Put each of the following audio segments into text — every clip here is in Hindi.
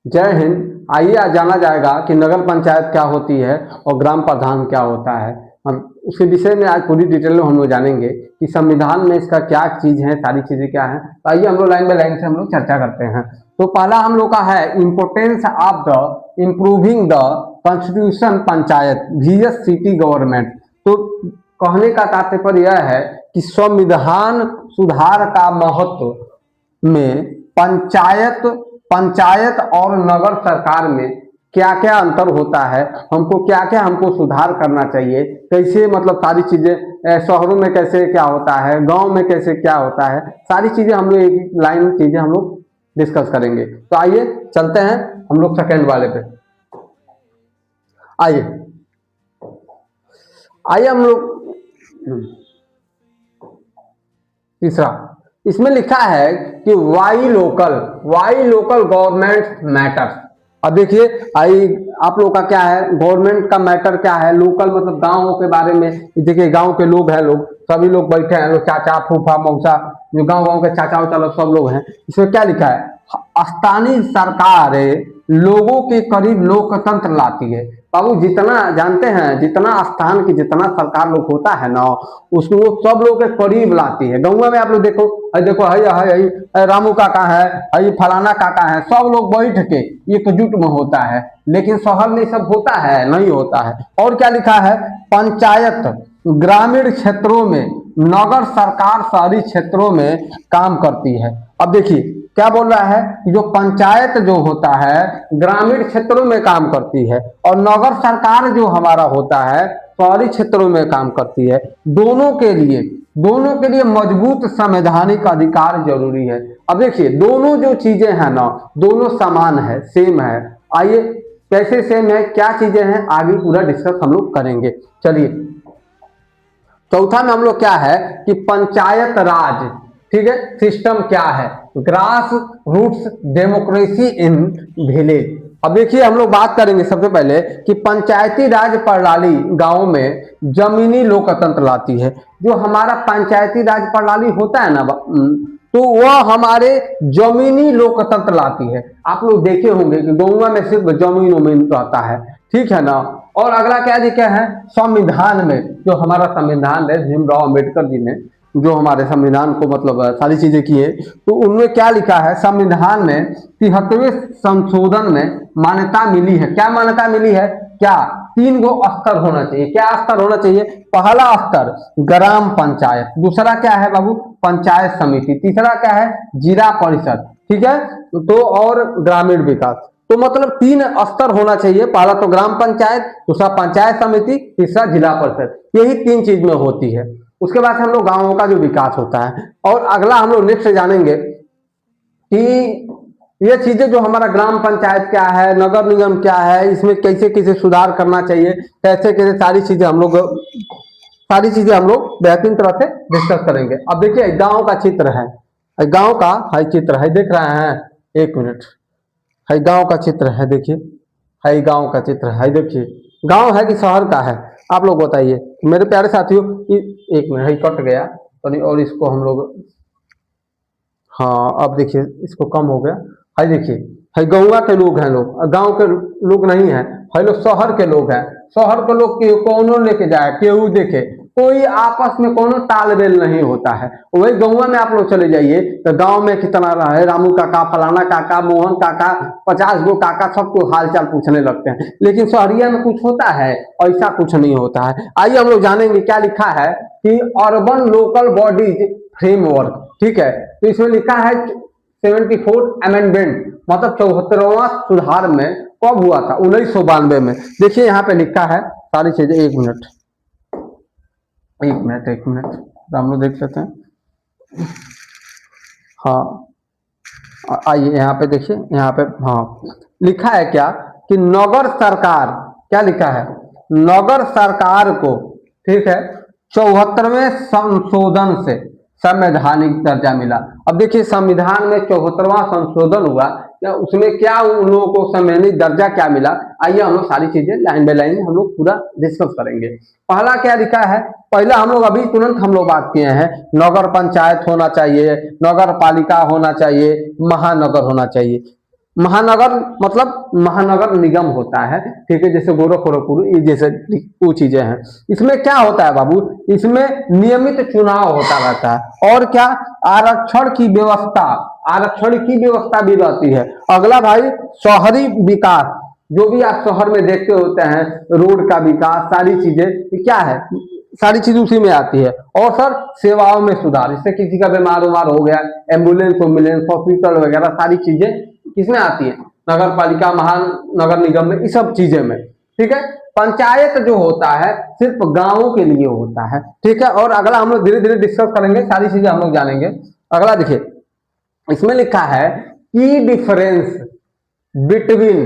जय हिंद। आइए आज जाना जाएगा कि नगर पंचायत क्या होती है और ग्राम प्रधान क्या होता है। हम उसके विषय में आज पूरी डिटेल में हम लोग जानेंगे कि संविधान में इसका क्या चीज़ है, सारी चीज़ें क्या है। तो आइए हम लोग लाइन बाय लाइन से हम लोग चर्चा करते हैं। तो पहला हम लोग का है importance of the improving the constitution panchayat VS city government. तो कहने का तात्पर्य यह है कि संविधान सुधार का महत्व में पंचायत और नगर सरकार में क्या क्या अंतर होता है, हमको क्या क्या हमको सुधार करना चाहिए, कैसे मतलब सारी चीजें शहरों में कैसे क्या होता है, गांव में कैसे क्या होता है, सारी चीजें हम लोग एक लाइन चीजें हम लोग डिस्कस करेंगे। तो आइए चलते हैं हम लोग सेकेंड वाले पे। आइए आइए हम लोग तीसरा इसमें लिखा है कि वाई लोकल गवर्नमेंट मैटर्स। अब देखिए आप लोग का क्या है, गवर्नमेंट का मैटर क्या है, लोकल मतलब गांवों के बारे में। देखिए गांव के लोग हैं, लोग सभी लोग बैठे हैं, लोग चाचा फूफा मौसा जो गांव के चाचा उचा लोग सब लोग हैं। इसमें क्या लिखा है, स्थानीय सरकार लोगों के करीब लोकतंत्र लाती है। बाबू जितना जानते हैं, जितना स्थान की जितना सरकार लोग होता है ना, उसको सब लोग के करीब लाती है। गाँव में आप लोग देखो, देखो है रामू काका है फलाना काका है, सब लोग बैठ के एकजुट में होता है। लेकिन शहर में सब होता है, नहीं होता है। और क्या लिखा है, पंचायत ग्रामीण क्षेत्रों में, नगर सरकार शहरी क्षेत्रों में काम करती है। अब देखिए क्या बोल रहा है, जो पंचायत जो होता है ग्रामीण क्षेत्रों में काम करती है और नगर सरकार जो हमारा होता है शहरी क्षेत्रों में काम करती है। दोनों के लिए मजबूत संवैधानिक अधिकार जरूरी है। अब देखिए दोनों जो चीजें हैं ना, दोनों समान है, सेम है। आइए कैसे सेम है, क्या चीजें हैं, आगे पूरा डिस्कस हम लोग करेंगे। चलिए चौथा में हम लोग क्या है कि पंचायत राज, ठीक है, सिस्टम क्या है, grass roots democracy in village. अब देखिए हम लोग बात करेंगे सबसे पहले कि पंचायती राज प्रणाली गांव में जमीनी लोकतंत्र लाती है। जो हमारा पंचायती राज प्रणाली होता है ना, तो वह हमारे जमीनी लोकतंत्र लाती है। आप लोग देखे होंगे कि गाँव में सिर्फ जमीन रहता है, ठीक है ना। और अगला क्या लिखा है, संविधान में जो हमारा संविधान है, भीमराव अंबेडकर जी ने जो हमारे संविधान को मतलब सारी चीजें की है, तो उनमें क्या लिखा है, संविधान में 73वें संशोधन में मान्यता मिली है। क्या मान्यता मिली है, क्या 3 गो स्तर होना चाहिए। क्या स्तर होना चाहिए, पहला स्तर ग्राम पंचायत, दूसरा क्या है बाबू पंचायत समिति, तीसरा क्या है जिला परिषद, ठीक है, तो और ग्रामीण विकास। तो मतलब 3 स्तर होना चाहिए, पहला तो ग्राम पंचायत, दूसरा पंचायत समिति, तीसरा जिला परिषद। यही 3 चीज में होती है। उसके बाद हम लोग गांवों का जो विकास होता है। और अगला हम लोग नेक्स्ट जानेंगे कि ये चीजें जो हमारा ग्राम पंचायत क्या है, नगर निगम क्या है, इसमें कैसे कैसे सुधार करना चाहिए, कैसे कैसे सारी चीजें हम लोग बेहतरीन तरह से डिस्कस करेंगे। अब देखिए गांव का चित्र है, गांव का चित्र है, देख रहे हैं, एक मिनट, है गांव का चित्र है, देखिए है गांव का चित्र है। देखिए गांव है कि शहर का है, आप लोग बताइए मेरे प्यारे साथियों। एक मिनट, है कट गया और इसको हम लोग, हाँ अब देखिए इसको कम हो गया। है देखिए है गौवा के लोग हैं, लोग गांव के लोग नहीं है, है लोग शहर के लोग हैं। शहर के लोग कौन लेके जाए, केहू देखे, कोई आपस में कोनो तालमेल नहीं होता है। वही गाँव में आप लोग चले जाइए तो गांव में कितना है, रामू काका फलाना काका मोहन काका 50 गो काका सबको हालचाल पूछने लगते हैं। लेकिन शहरिया में कुछ होता है, ऐसा कुछ नहीं होता है। आइए हम लोग जानेंगे क्या लिखा है कि अर्बन लोकल बॉडीज फ्रेमवर्क, ठीक है। तो इसमें लिखा है 74 अमेंडमेंट, मतलब 74वां सुधार में कब हुआ था, 1992 में। देखिए यहाँ पे लिखा है सारी चीजें, एक मिनट हम लोग देख लेते हैं। हाँ आइए यहाँ पे देखिए, यहाँ पे हाँ लिखा है क्या कि नगर सरकार, क्या लिखा है, नगर सरकार को, ठीक है, 74वें संशोधन से संवैधानिक दर्जा मिला। अब देखिए संविधान में 74वां संशोधन हुआ, या उसमें क्या उन लोगों को संवैधानिक दर्जा क्या मिला। आइए हम लोग सारी चीजें लाइन बाय लाइन हम लोग पूरा डिस्कस करेंगे। पहला क्या लिखा है, पहला हम लोग अभी तुरंत हम लोग बात किए हैं, नगर पंचायत होना चाहिए, नगर पालिका होना चाहिए, महानगर होना चाहिए। महानगर मतलब महानगर निगम होता है, ठीक है, जैसे गोरखपुर ये जैसे वो चीजें हैं। इसमें क्या होता है बाबू, इसमें नियमित चुनाव होता रहता है और क्या आरक्षण की व्यवस्था, आरक्षण की व्यवस्था भी रहती है। अगला भाई शहरी विकास, जो भी आप शहर में देखते होते हैं, रोड का विकास, सारी चीजें क्या है, सारी चीज उसी में आती है। और सर सेवाओं में सुधार, इससे किसी का बीमार उमार हो गया, एम्बुलेंस एम्बुलेंस हॉस्पिटल वगैरह सारी चीजें किसमें आती है, नगर पालिका महानगर निगम में, इस सब चीजें में, ठीक है। पंचायत जो होता है सिर्फ गांवों के लिए होता है, ठीक है। और अगला हम लोग धीरे धीरे डिस्कस करेंगे, सारी चीजें हम लोग जानेंगे। अगला देखिए, इसमें लिखा है की difference between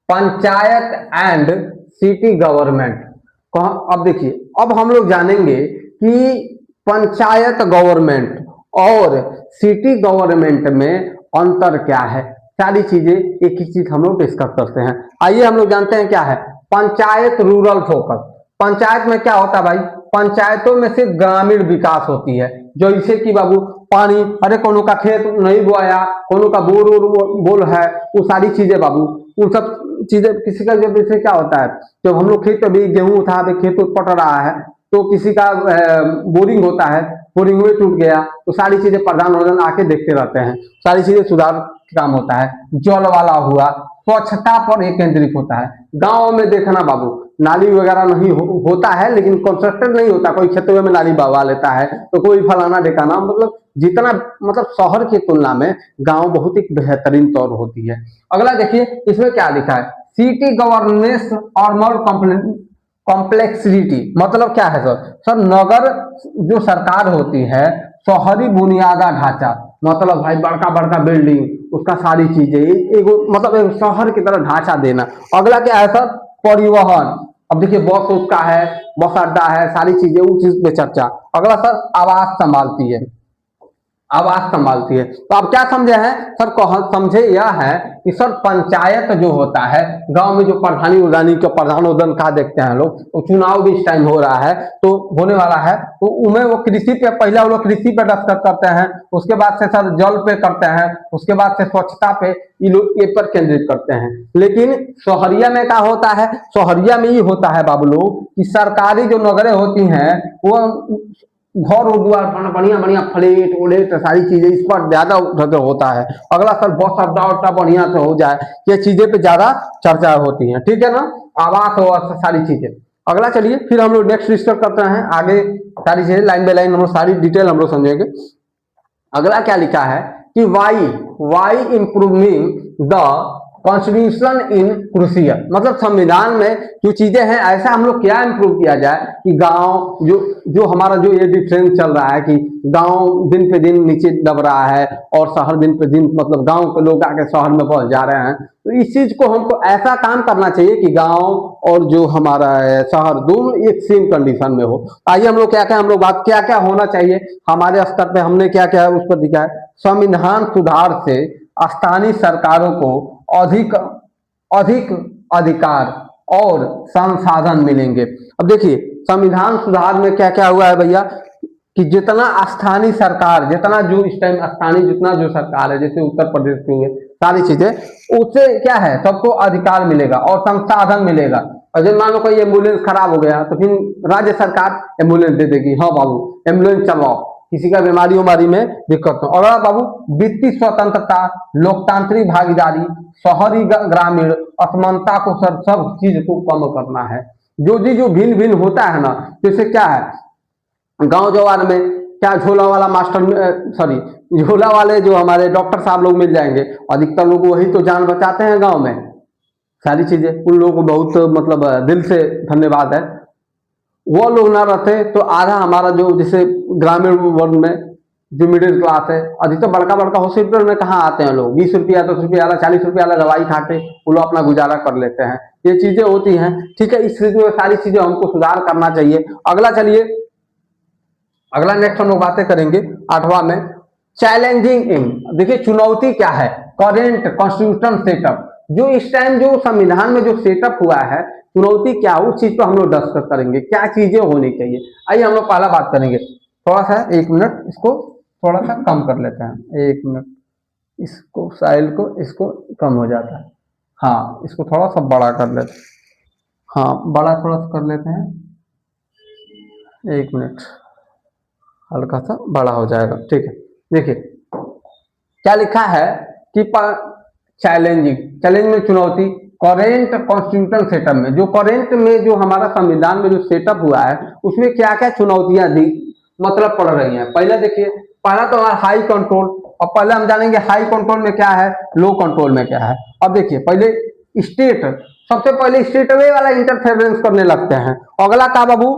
panchayat and city government. अब देखिए, अब हम लोग जानेंगे कि पंचायत गवर्नमेंट और सिटी गवर्नमेंट में अंतर क्या है, सारी चीजें एक ही चीज हम लोग डिस्कस करते हैं। आइए हम लोग जानते हैं क्या है पंचायत रूरल फोकस। पंचायत में क्या होता है भाई, पंचायतों में सिर्फ ग्रामीण विकास होती है, जो इसे कि बाबू पानी, अरे कोनो का खेत नहीं बोया, कोनो का बोल है, वो सारी चीजें बाबू, उन सब चीजें किसी का, जब इसे क्या होता है, जब हम लोग खेत अभी गेहूं उठा खेत पट रहा है तो किसी का बोरिंग होता है, बोरिंग में टूट गया, तो सारी चीजें प्रधान आके देखते रहते हैं, सारी चीजें सुधार काम होता है। जल वाला हुआ, स्वच्छता पर एक केंद्रित होता है। गांव में देखना बाबू, नाली वगैरह नहीं होता है, लेकिन कंस्ट्रक्टेड नहीं होता, कोई क्षेत्र में नाली बहवा लेता है, तो कोई फलाना ढिकाना, मतलब जितना मतलब शहर की तुलना में गांव बहुत ही बेहतरीन तौर होती है। अगला देखिए, इसमें क्या लिखा है, सिटी गवर्नेंस और मोर कॉम्प्लेक्सिटी, मतलब क्या है सर, सर नगर जो सरकार होती है, शहरी बुनियादा ढांचा, मतलब भाई बड़का बड़का बिल्डिंग, उसका सारी चीजें एक मतलब एक शहर की तरह ढांचा देना। अगला क्या है सर, परिवहन, अब देखिए बस उसका है, बस अड्डा है, सारी चीजें उस चीज पे चर्चा। अगला सर आवास संभालती है, आवास संभालती है। तो आप क्या समझे हैं सर, समझे यह है कि सर पंचायत जो होता है, गांव में जो प्रधानी उदानी का प्रधानोदन का देखते हैं लोग, तो चुनाव भी इस टाइम हो रहा है, तो होने वाला है, तो उनमें वो कृषि पे, पहले वो लोग कृषि पे डिस्कस करते हैं, उसके बाद से सर जल पे करते हैं, उसके बाद से स्वच्छता पे ये पर केंद्रित करते हैं। लेकिन शहरिया में क्या होता है, शहरिया में ये होता है बाबू लोग कि सरकारी जो नगरें होती हैं वो घर द्वार बढ़िया बढ़िया फ्लैट उलेट सारी चीजें इस पर ज्यादा होता है। अगला सर बस अड्डा उड्डा बढ़िया से हो जाए, ये चीजें पे ज्यादा चर्चा होती है, ठीक है ना, आवास हो सारी चीजें। अगला चलिए फिर हम लोग नेक्स्ट डिस्कस करते हैं आगे, सारी चीजें लाइन बाय लाइन हम लोग सारी डिटेल हम लोग समझेंगे। अगला क्या लिखा है कि why improving the constitution in crucial, मतलब संविधान में जो चीजें हैं ऐसा हम लोग क्या इंप्रूव किया जाए कि गांव जो हमारा जो ये डिफरेंस चल रहा है कि गांव दिन पे दिन नीचे दब रहा है और शहर दिन पे दिन, मतलब गांव के लोग आके शहर में पहुंच जा रहे हैं, तो इस चीज को हमको ऐसा काम करना चाहिए कि गांव और जो हमारा शहर दोनों एक सेम कंडीशन में हो। आइए हम लोग क्या क्या हम लोग बात क्या क्या होना चाहिए हमारे स्तर पे, हमने क्या क्या उस पर दिखा है। संविधान सुधार से स्थानीय सरकारों को अधिक अधिक अधिकार और संसाधन मिलेंगे। अब देखिए संविधान सुधार में क्या क्या हुआ है भैया, कि जितना स्थानीय सरकार, जितना जो इस टाइम स्थानीय जितना जो सरकार है, जैसे उत्तर प्रदेश के हुए सारी चीजें, उससे क्या है सबको अधिकार मिलेगा और संसाधन मिलेगा। और जब मान लो कोई एम्बुलेंस खराब हो गया तो फिर राज्य सरकार एम्बुलेंस दे देगी, हाँ बाबू एम्बुलेंस चलवाओ, किसी का बीमारी उमारी में दिक्कत हो। और बाबू वित्तीय स्वतंत्रता, लोकतांत्रिक भागीदारी, शहरी ग्रामीण असमानता को सब चीज को कम करना है। जो भिन्न भिन्न होता है ना, जैसे क्या है गांव जवार में क्या झोला वाला मास्टर, सॉरी झोला वाले जो हमारे डॉक्टर साहब लोग मिल जाएंगे, अधिकतर लोग वही तो जान बचाते हैं गांव में, सारी चीजें उन लोगों को बहुत मतलब दिल से धन्यवाद है। वो लोग ना रहते तो आधा हमारा जो जैसे ग्रामीण वर्ग में जो मिडिल क्लास है, अधिकतर बड़का बड़का हॉस्पिटल में कहाँ आते हैं लोग, 20 रुपया 10 रुपया वाला 40 रुपया वाला दवाई खाते वो लोग अपना गुजारा कर लेते हैं, ये चीजें होती हैं, ठीक है। इस चीज में सारी चीजें हमको सुधार करना चाहिए। अगला चलिए, अगला नेक्स्ट हम लोग बातें करेंगे 8वां में चैलेंजिंग इन, देखिए चुनौती क्या है, करेंट कॉन्स्टिट्यूशन सेटअप, जो इस टाइम जो संविधान में जो सेटअप हुआ है, चुनौती क्या, उस चीज को हम लोग डिस्कस करेंगे, क्या चीजें होनी चाहिए। आइए हम लोग पहला बात करेंगे, थोड़ा सा 1 मिनट इसको थोड़ा सा कम कर लेते हैं, 1 मिनट इसको साइल को इसको कम हो जाता है। हाँ, इसको थोड़ा सा बड़ा कर लेते हैं। हाँ, बड़ा थोड़ा सा कर लेते हैं, 1 मिनट, हल्का सा बड़ा हो जाएगा। ठीक है, देखिए क्या लिखा है कि चैलेंजिंग, चैलेंज में चुनौती, करेंट कॉन्स्टिट्यूशन सेटअप में, जो करेंट में जो हमारा संविधान में जो सेटअप हुआ है उसमें क्या क्या चुनौतियां दी मतलब पड़ रही हैं। पहले देखिए, पहला तो हमारा हाई कंट्रोल, और पहले हम जानेंगे हाई कंट्रोल में क्या है, लो कंट्रोल में क्या है। अब देखिए पहले स्टेट, सबसे पहले स्टेट वे वाला इंटरफेरेंस करने लगते हैं। अगला का बाबू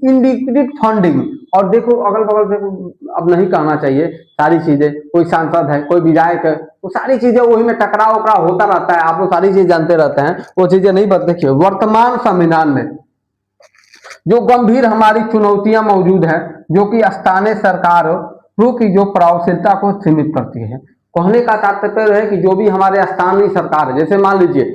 इनडिक्रिट फंडिंग, और देखो अगल बगल देखो, अब नहीं कहना चाहिए सारी चीजें, कोई सांसद है कोई विधायक है, वो सारी चीजें वही में टकराव वकराव होता रहता है, आप लोग सारी चीजें जानते रहते हैं, वो चीजें नहीं बत। देखिए वर्तमान संविधान में जो गंभीर हमारी चुनौतियां मौजूद हैं, जो कि स्थानीय सरकार की जो प्रभावशीलता को सीमित करती है। कहने का तात्पर्य है कि जो भी हमारे स्थानीय सरकार है, जैसे मान लीजिए